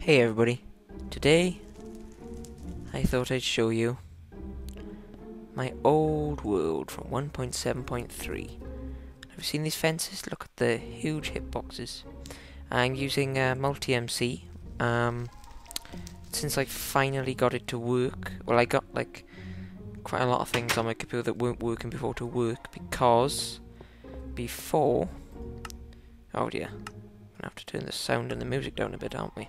Hey everybody, today I thought I'd show you my old world from 1.7.3. Have you seen these fences? Look at the huge hitboxes. I'm using multi-MC. Since I finally got it to work, well, I got like quite a lot of things on my computer that weren't working before to work, because before, oh dear, I'm gonna have to turn the sound and the music down a bit, aren't we?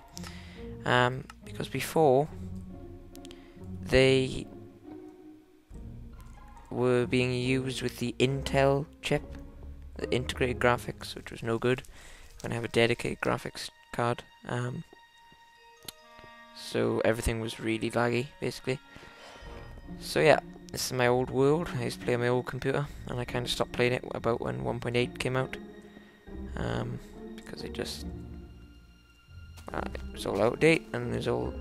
Because before they were being used with the Intel chip, the integrated graphics, which was no good when I have a dedicated graphics card. So everything was really laggy, basically. So yeah, this is my old world. I used to play on my old computer, and I kind of stopped playing it about when 1.8 came out, because it just it was all out of date, and there's all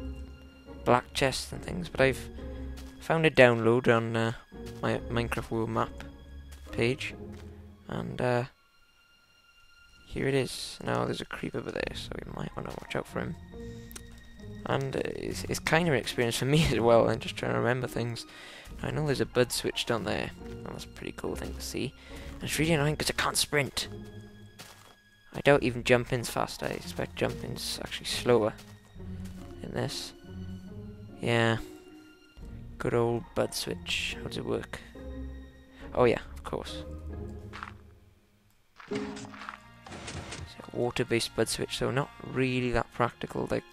black chests and things. But I've found a download on my Minecraft World Map page, and here it is. Now there's a creeper over there, so you might want to watch out for him. And it's kind of an experience for me as well. I'm just trying to remember things. I know there's a bud switch down there. Well, that's a pretty cool thing to see. And it's really annoying because I can't sprint. I doubt even jumping's fast. I expect jumping's actually slower in this. Yeah. Good old bud switch. How does it work? Oh yeah, of course. It's like a water-based bud switch, so not really that practical like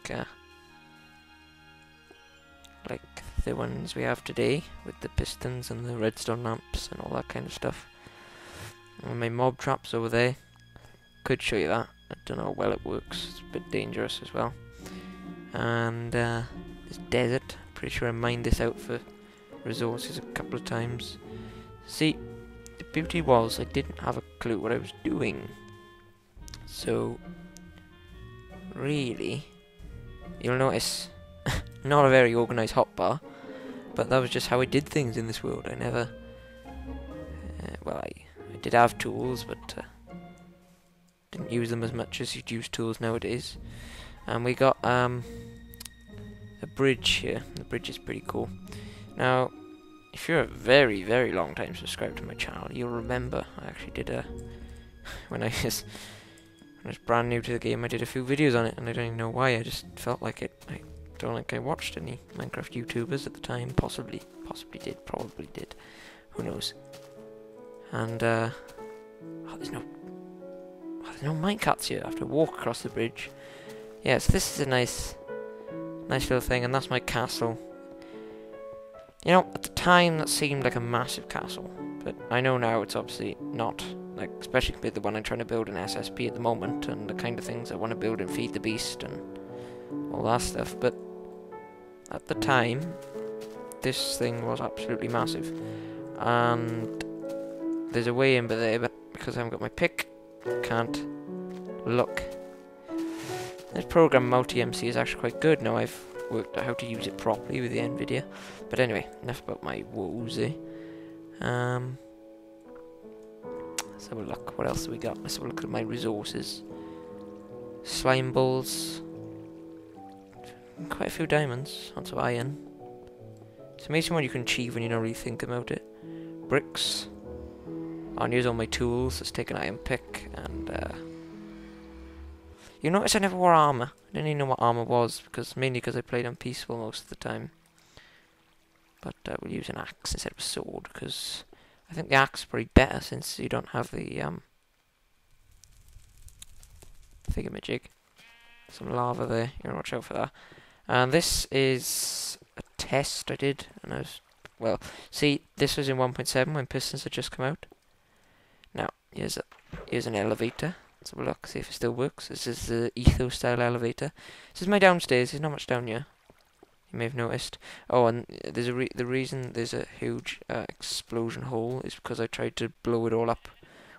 the ones we have today with the pistons and the redstone lamps and all that kind of stuff. And my mob traps over there. Could show you that. I don't know how well it works. It's a bit dangerous as well. And this desert. Pretty sure I mined this out for resources a couple of times. See, the beauty was I didn't have a clue what I was doing. So, really, you'll notice not a very organised hotbar, but that was just how I did things in this world. I never, well, I did have tools, but didn't use them as much as you'd use tools nowadays. And we got a bridge here. The bridge is pretty cool. Now, if you're a very, very long time subscriber to my channel, you'll remember I actually did a when I was brand new to the game, I did a few videos on it, and I don't even know why. I just felt like it. I don't think I watched any Minecraft YouTubers at the time. Possibly did, probably did. Who knows? And oh, there's no minecarts here. I have to walk across the bridge. Yeah, so this is a nice little thing, and that's my castle. You know, at the time that seemed like a massive castle, but I know now it's obviously not. Like, especially with the one I'm trying to build in SSP at the moment, and the kind of things I want to build in Feed the Beast and all that stuff. But at the time, this thing was absolutely massive. And there's a way in there, but because I haven't got my pick, can't look. This program multi-MC is actually quite good now. I've worked out how to use it properly with the NVIDIA. But anyway, enough about my woes, eh? Let's have a look. What else have we got? Let's have a look at my resources. Slime balls. Quite a few diamonds. Lots of iron. It's amazing what you can achieve when you don't really think about it. Bricks. I'll use all my tools. Let's take an iron pick. And you notice I never wore armor. I didn't even know what armor was, mainly because I played on peaceful most of the time. But we'll use an axe instead of a sword, because I think the axe is probably better since you don't have the thingamajig. Some lava there. You want to watch out for that. And this is a test I did, and well, see, this was in 1.7 when pistons had just come out. Now here's an elevator. Let's have a look, see if it still works. This is the Ethos style elevator. This is my downstairs. There's not much down here. You may have noticed. Oh, and there's the reason there's a huge explosion hole is because I tried to blow it all up.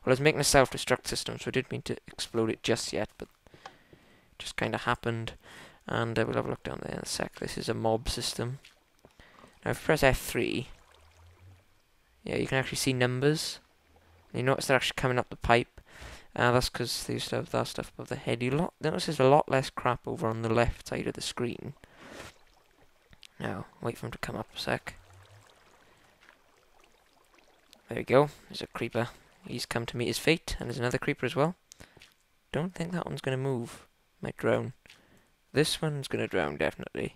Well, I was making a self-destruct system, so I didn't mean to explode it just yet, but it just kind of happened. And we'll have a look down there in a sec. This is a mob system. Now, if you press F3, yeah, you can actually see numbers. You notice they're actually coming up the pipe. That's because they used to have that stuff above the head. You notice there's a lot less crap over on the left side of the screen. Now, wait for him to come up a sec. There we go. There's a creeper. He's come to meet his fate, and there's another creeper as well. Don't think that one's going to move. Might drown. This one's going to drown, definitely.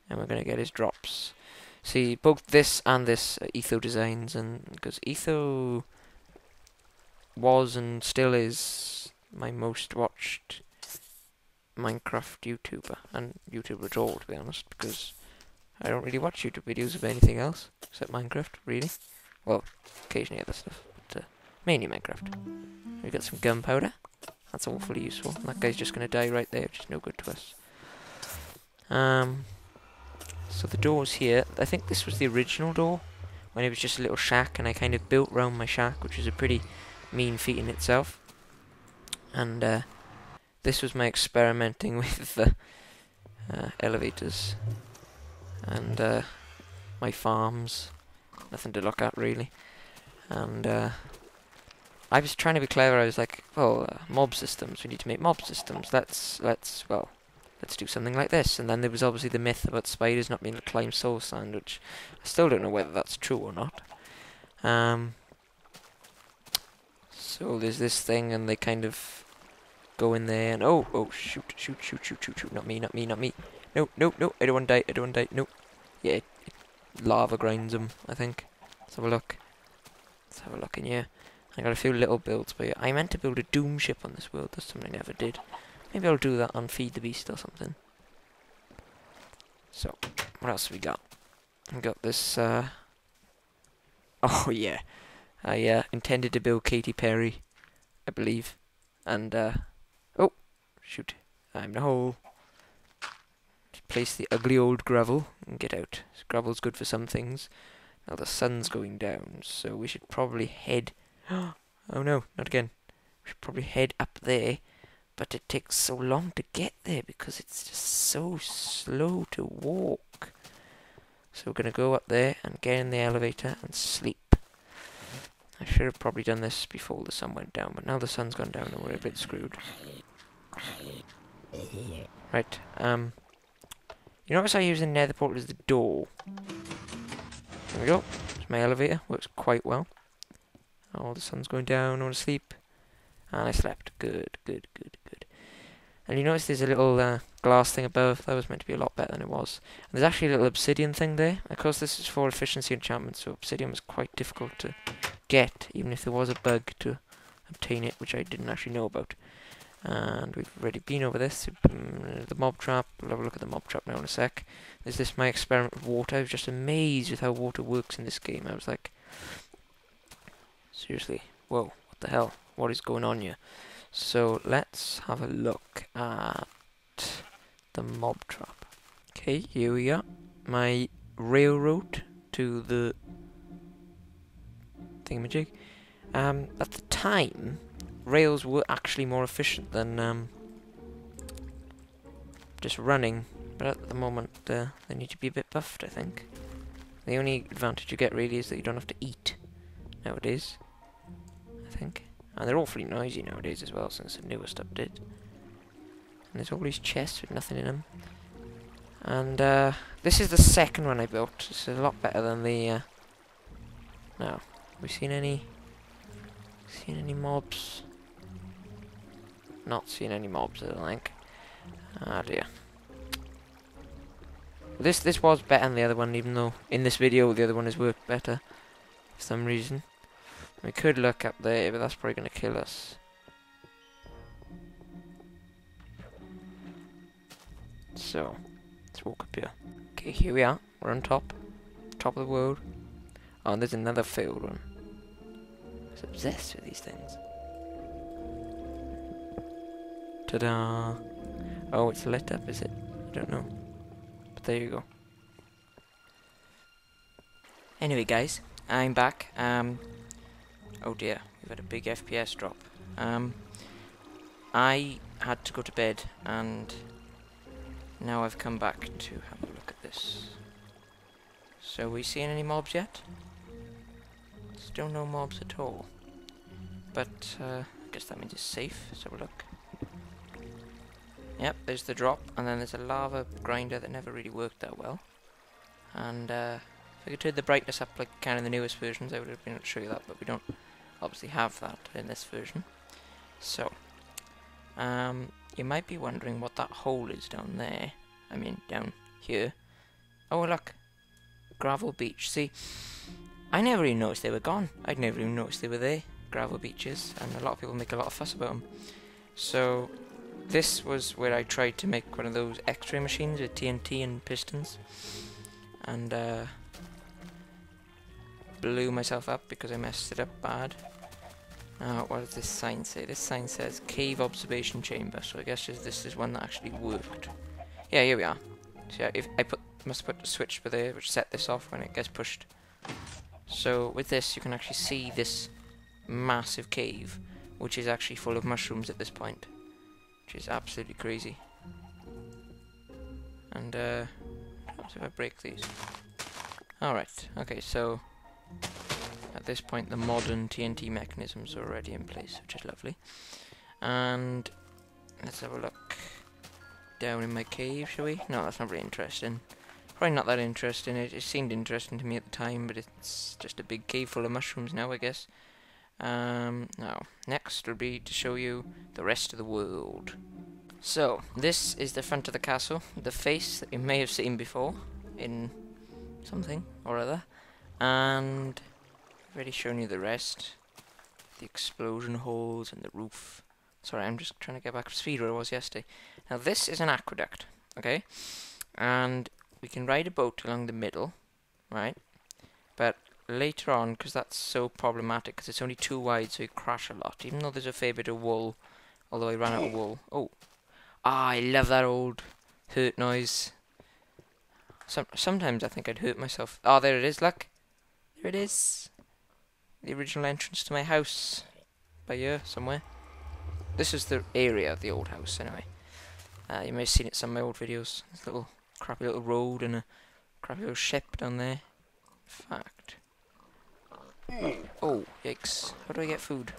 And we're going to get his drops. See, both this and this are Etho designs, and because Etho was and still is my most watched Minecraft YouTuber, and YouTuber at all, to be honest, because I don't really watch YouTube videos of anything else except Minecraft, really. Well, occasionally other stuff, but mainly Minecraft. We got some gunpowder. That's awfully useful. That guy's just going to die right there, which is no good to us. So the door's here. I think this was the original door, when it was just a little shack, and I kind of built round my shack, which was a pretty mean feat in itself. And this was my experimenting with the elevators and my farms. Nothing to look at, really. And I was trying to be clever. I was like, well, mob systems. We need to make mob systems. Let's do something like this. And then there was obviously the myth about spiders not being able to climb soul sand, which I still don't know whether that's true or not. So there's this thing, and they kind of go in there, and oh, shoot, not me, no, I don't want to die, no. Yeah, lava grinds them, I think. Let's have a look. In here. I got a few little builds, but yeah, I meant to build a doom ship on this world. That's something I never did. Maybe I'll do that on Feed the Beast or something. So, what else have we got? We got this, oh yeah. I intended to build Katy Perry, I believe. And, oh, shoot. I'm in a hole. Just place the ugly old gravel and get out. Gravel's good for some things. Now the sun's going down, so we should probably head... Oh no, not again. We should probably head up there, but it takes so long to get there because it's just so slow to walk. So we're going to go up there and get in the elevator and sleep. I should have probably done this before the sun went down, but now the sun's gone down and we're a bit screwed. Right, you notice I use the nether portal as the door. There we go. It's my elevator. Works quite well. Oh, the sun's going down. I want to sleep. And I slept. Good. And you notice there's a little glass thing above. That was meant to be a lot better than it was. And there's actually a little obsidian thing there. Of course, this is for efficiency enchantment, so obsidian was quite difficult to get, even if there was a bug to obtain it, which I didn't actually know about. And we've already been over this. The mob trap. We'll have a look at the mob trap now in a sec. There's this my experiment with water. I was just amazed with how water works in this game. I was like, seriously, whoa, what the hell? What is going on here? So let's have a look at the mob trap. Okay, here we are. My railroad to the thingamajig. At the time, rails were actually more efficient than just running, but at the moment they need to be a bit buffed, I think. The only advantage you get really is that you don't have to eat nowadays, I think. And they're awfully noisy nowadays as well, since the newest update. And there's all these chests with nothing in them. And this is the second one I built. This is a lot better than the now, have we seen any mobs? Not seen any mobs, I don't think. Ah dear. This was better than the other one, even though in this video the other one has worked better for some reason. We could look up there, but that's probably going to kill us. So, let's walk up here. Okay, here we are. We're on top. Top of the world. Oh, and there's another failed one. I was obsessed with these things. Ta-da! Oh, it's lit up, is it? I don't know. But there you go. Anyway, guys, I'm back. Oh dear, we've had a big FPS drop. I had to go to bed, and now I've come back to have a look at this. So, we seeing any mobs yet? Still no mobs at all. but I guess that means it's safe. Let's have a look. Yep, there's the drop, and then there's a lava grinder that never really worked that well. And if I could turn the brightness up like kind of the newest versions, I would have been able to show you that, but we don't obviously have that in this version. So, you might be wondering what that hole is down there. I mean, down here. Oh, look. Gravel beach. See, I never even noticed they were gone. I'd never even noticed they were there. Gravel beaches. And a lot of people make a lot of fuss about them. So, this was where I tried to make one of those X-ray machines with TNT and pistons. And, blew myself up because I messed it up bad. What does this sign say? This sign says Cave Observation Chamber, so I guess this is one that actually worked. Yeah, here we are. So yeah, if I must put the switch over there which set this off when it gets pushed. So with this you can actually see this massive cave, which is actually full of mushrooms at this point, which is absolutely crazy. And what if I break these? Alright, okay, so at this point the modern TNT mechanisms are already in place, which is lovely. And let's have a look down in my cave, shall we? No, that's not really interesting. Probably not that interesting. It seemed interesting to me at the time, but it's just a big cave full of mushrooms now, I guess. Now, next will be to show you the rest of the world. So, this is the front of the castle, the face that you may have seen before in something or other. And I've already shown you the rest. The explosion holes and the roof. Sorry, I'm just trying to get back to speed where I was yesterday. Now this is an aqueduct, okay? And we can ride a boat along the middle, right? But later on, because that's so problematic, because it's only too wide so you crash a lot. Even though there's a fair bit of wool, although I ran out of wool. Oh, I love that old hurt noise. Sometimes I think I'd hurt myself. Oh, there it is, look. There it is. The original entrance to my house. By here, somewhere. This is the area of the old house, anyway. You may have seen it in some of my old videos. This little crappy little road and a crappy little ship down there. In fact. Oh, yikes. How do I get food?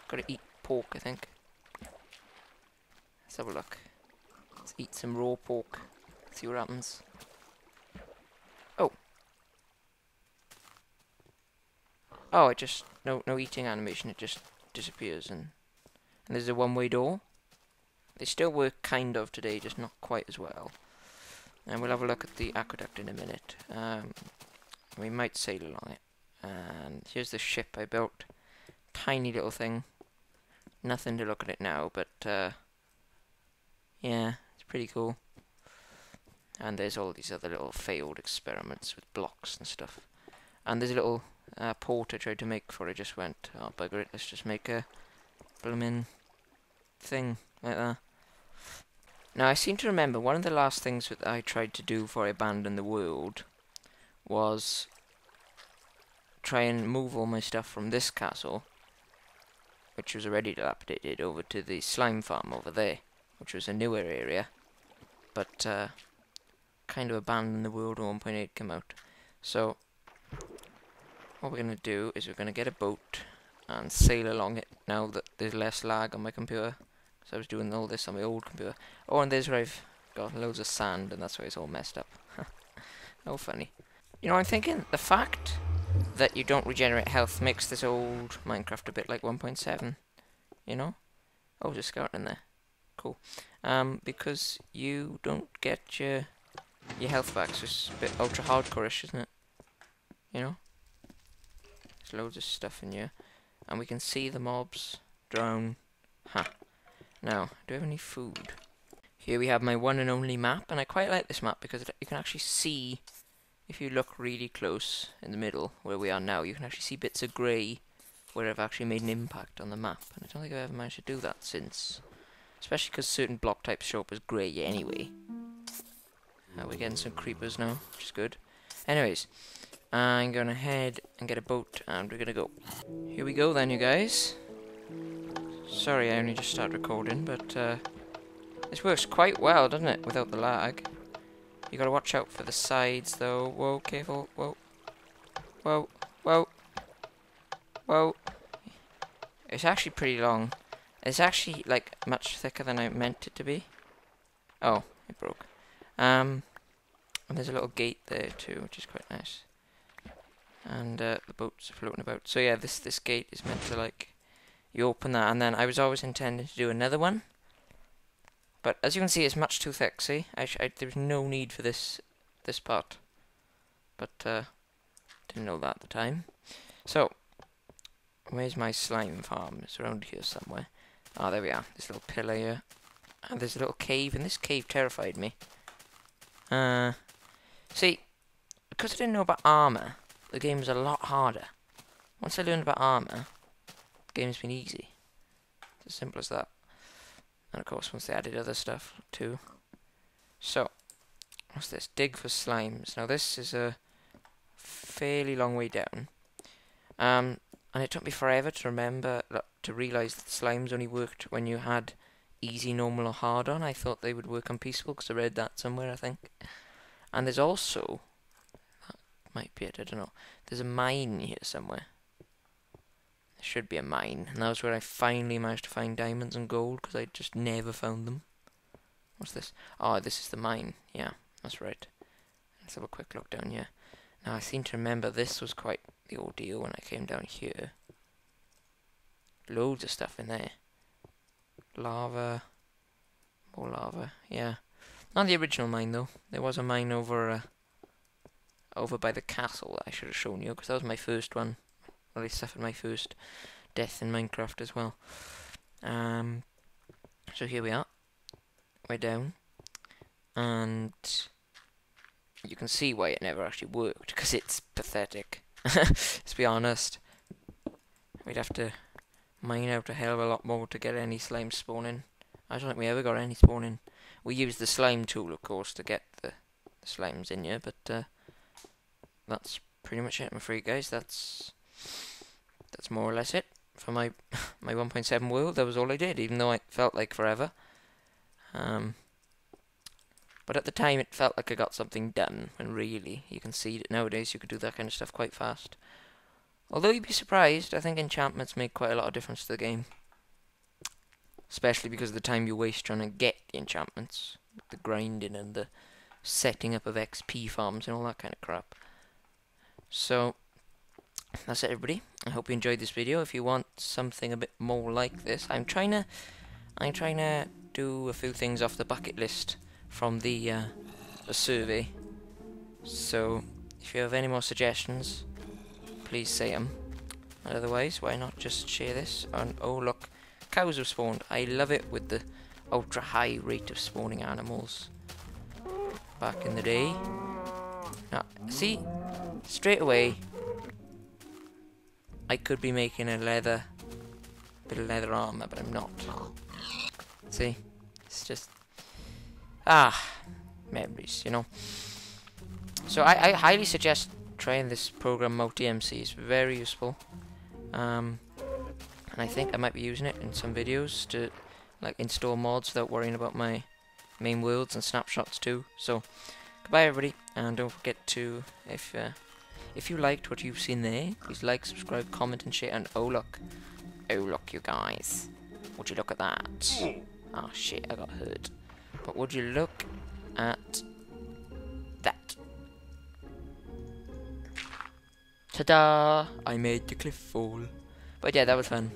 Gotta eat pork, I think. Let's have a look. Let's eat some raw pork. See what happens. Oh. Oh, it just... No eating animation. It just disappears and there's a one-way door. They still work kind of today, just not quite as well. And we'll have a look at the aqueduct in a minute. We might sail along it. And here's the ship I built. Tiny little thing. Nothing to look at it now, but yeah, it's pretty cool. And there's all these other little failed experiments with blocks and stuff. And there's a little port I tried to make before I just went, oh bugger it, let's just make a bloomin' thing like that. Now I seem to remember one of the last things that I tried to do before I abandoned the world was try and move all my stuff from this castle, which was already dilapidated, over to the slime farm over there, which was a newer area, but kind of abandoned the world when 1.8 came out. So what we're going to do is we're going to get a boat and sail along it now that there's less lag on my computer. So I was doing all this on my old computer. Oh, and there's where I've got loads of sand and that's why it's all messed up. Oh, funny. You know, I'm thinking the fact that you don't regenerate health makes this old Minecraft a bit like 1.7. You know? Oh, there's a skeleton in there. Cool. Because you don't get your health back, so it's a bit ultra hardcore-ish, isn't it? You know? There's loads of stuff in here. And we can see the mobs drown. Ha. Now, do I have any food? Here we have my one and only map, and I quite like this map because you can actually see, if you look really close in the middle where we are now, you can actually see bits of grey where I've actually made an impact on the map. And I don't think I've ever managed to do that since. Especially because certain block types show up as grey anyway. We're getting some creepers now, which is good. Anyways, I'm going to head and get a boat and we're going to go. Here we go then, you guys. Sorry I only just started recording, but this works quite well, doesn't it, without the lag. You got to watch out for the sides though. Whoa, careful. Whoa. Whoa. Whoa. Whoa. It's actually pretty long. It's actually like much thicker than I meant it to be. Oh, it broke. And there's a little gate there too, which is quite nice. And the boats are floating about. So yeah, this gate is meant to, like, you open that, and then I was always intending to do another one. But as you can see, it's much too thick. See, there's no need for this part. But didn't know that at the time. So where's my slime farm? It's around here somewhere. Ah, there we are. This little pillar here. And there's a little cave, and this cave terrified me. See, because I didn't know about armor, the game was a lot harder. Once I learned about armor, the game's been easy. It's as simple as that. And of course, once they added other stuff too. So, what's this? Dig for slimes. Now this is a fairly long way down. And it took me forever to remember, to realise that slimes only worked when you had easy, normal, or hard on. I thought they would work on peaceful because I read that somewhere, I think. And there's also, that might be it, I don't know. There's a mine here somewhere. There should be a mine, and that was where I finally managed to find diamonds and gold because I just never found them. What's this? Oh, this is the mine. Yeah, that's right. Let's have a quick look down here. Now I seem to remember this was quite the ordeal when I came down here. Loads of stuff in there. Lava. More lava. Yeah. Not the original mine though. There was a mine over by the castle that I should have shown you because that was my first one. Well, I suffered my first death in Minecraft as well. So here we are. We're down. And you can see why it never actually worked, because it's pathetic. Let's be honest. We'd have to mine out a hell of a lot more to get any slime spawning. I don't think we ever got any spawning. We used the slime tool, of course, to get the slimes in here, but that's pretty much it, I'm afraid, guys. That's more or less it for my my 1.7 world. That was all I did, even though it felt like forever. But at the time it felt like I got something done, when really, you can see that nowadays you could do that kind of stuff quite fast. Although you'd be surprised, I think enchantments make quite a lot of difference to the game. Especially because of the time you waste trying to get the enchantments. The grinding and the setting up of XP farms and all that kind of crap. So, that's it, everybody. I hope you enjoyed this video. If you want something a bit more like this, I'm trying to do a few things off the bucket list from the survey. So, if you have any more suggestions, please say them. Otherwise, why not just share this? And oh look, cows have spawned. I love it with the ultra high rate of spawning animals back in the day. Now, see, straight away, I could be making a bit of leather armor, but I'm not. See, it's just memories, you know. So I highly suggest trying this program Multi-MC. It's very useful. And I think I might be using it in some videos to like install mods without worrying about my main worlds and snapshots too. So goodbye, everybody, and don't forget to, if you liked what you've seen there, please like, subscribe, comment, and share. And oh look, you guys, would you look at that? Oh shit, I got hurt. But would you look at that? Ta-da! I made the cliff fall. But yeah, that was fun.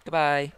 Goodbye.